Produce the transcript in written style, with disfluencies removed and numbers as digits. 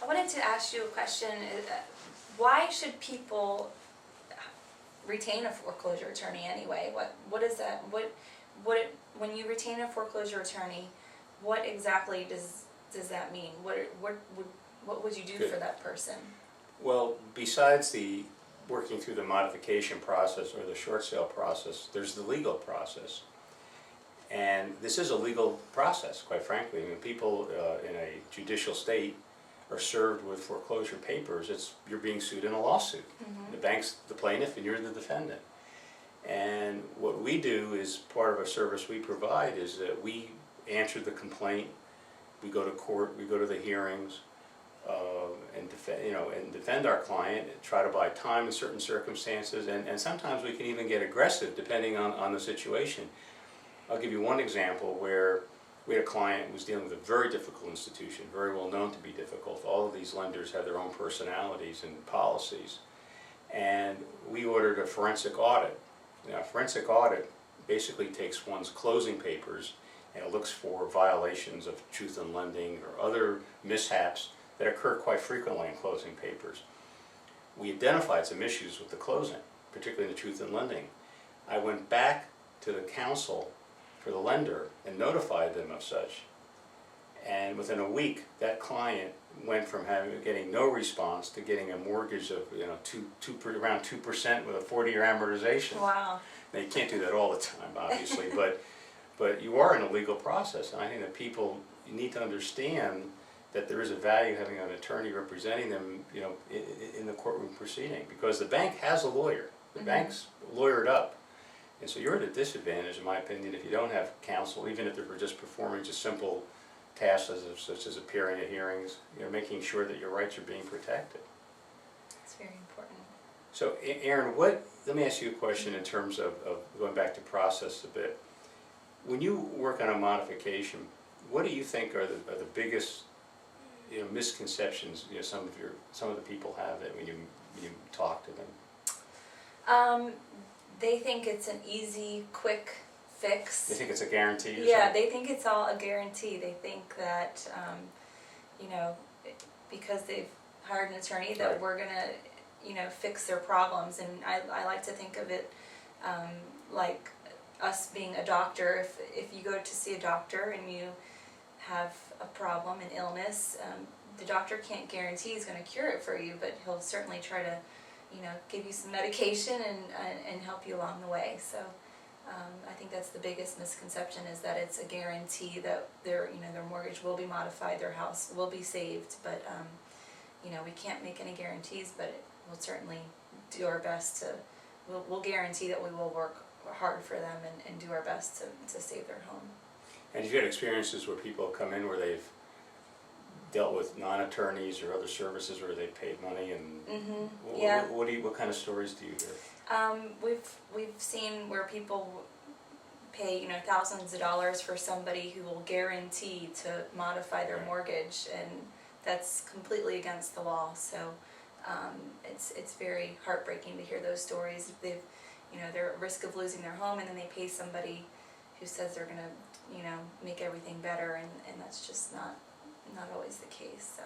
I wanted to ask you a question. Why should people retain a foreclosure attorney anyway? What is that? When you retain a foreclosure attorney, what exactly does that mean? What would you do Good. for that person? Well, besides the working through the modification process or the short sale process, there's the legal process. And this is a legal process, quite frankly. I mean, people in a judicial state are served with foreclosure papers. You're being sued in a lawsuit. Mm-hmm. The bank's the plaintiff and you're the defendant. And what we do is part of a service we provide is that we answer the complaint, we go to court, we go to the hearings, and defend our client, try to buy time in certain circumstances, and sometimes we can even get aggressive depending on the situation. I'll give you one example where we had a client who was dealing with a very difficult institution, very well known to be difficult. All of these lenders have their own personalities and policies. And we ordered a forensic audit. Now, a forensic audit basically takes one's closing papers and it looks for violations of truth in lending or other mishaps that occur quite frequently in closing papers. We identified some issues with the closing, particularly in the truth in lending. I went back to the counsel for the lender and notified them of such. And within a week, that client went from getting no response to getting a mortgage of around 2% with a 40-year amortization. Wow. Now you can't do that all the time, obviously, but you are in a legal process, and I think that people need to understand that there is a value having an attorney representing them, in the courtroom proceeding, because the bank has a lawyer. The Mm-hmm. bank's lawyered up. And so you're at a disadvantage, in my opinion, if you don't have counsel, even if they're just performing just simple tasks such as appearing at hearings, making sure that your rights are being protected. It's very important. So, Aaron, let me ask you a question in terms of going back to process a bit. When you work on a modification, what do you think are the biggest misconceptions some of the people have that when you talk to them? They think it's an easy, quick fix. They think it's a guarantee or Yeah, something? they think it's all a guarantee. They think that, because they've hired an attorney, that Right. we're gonna, fix their problems. And I like to think of it like us being a doctor. If you go to see a doctor and you have a problem, an illness, the doctor can't guarantee he's going to cure it for you, but he'll certainly try to, give you some medication and help you along the way. So I think that's the biggest misconception, is that it's a guarantee that their mortgage will be modified, their house will be saved. But we can't make any guarantees, but we'll certainly do our best to. We'll guarantee that we will work hard for them and do our best to save their home. And you've had experiences where people come in where they've dealt with non-attorneys or other services where they've paid money, and Mm-hmm. Yeah. What kind of stories do you hear? We've seen where people pay thousands of dollars for somebody who will guarantee to modify their Right. mortgage, and that's completely against the law. So it's very heartbreaking to hear those stories. They're at risk of losing their home, and then they pay somebody who says they're gonna make everything better, and that's just not always the case. So.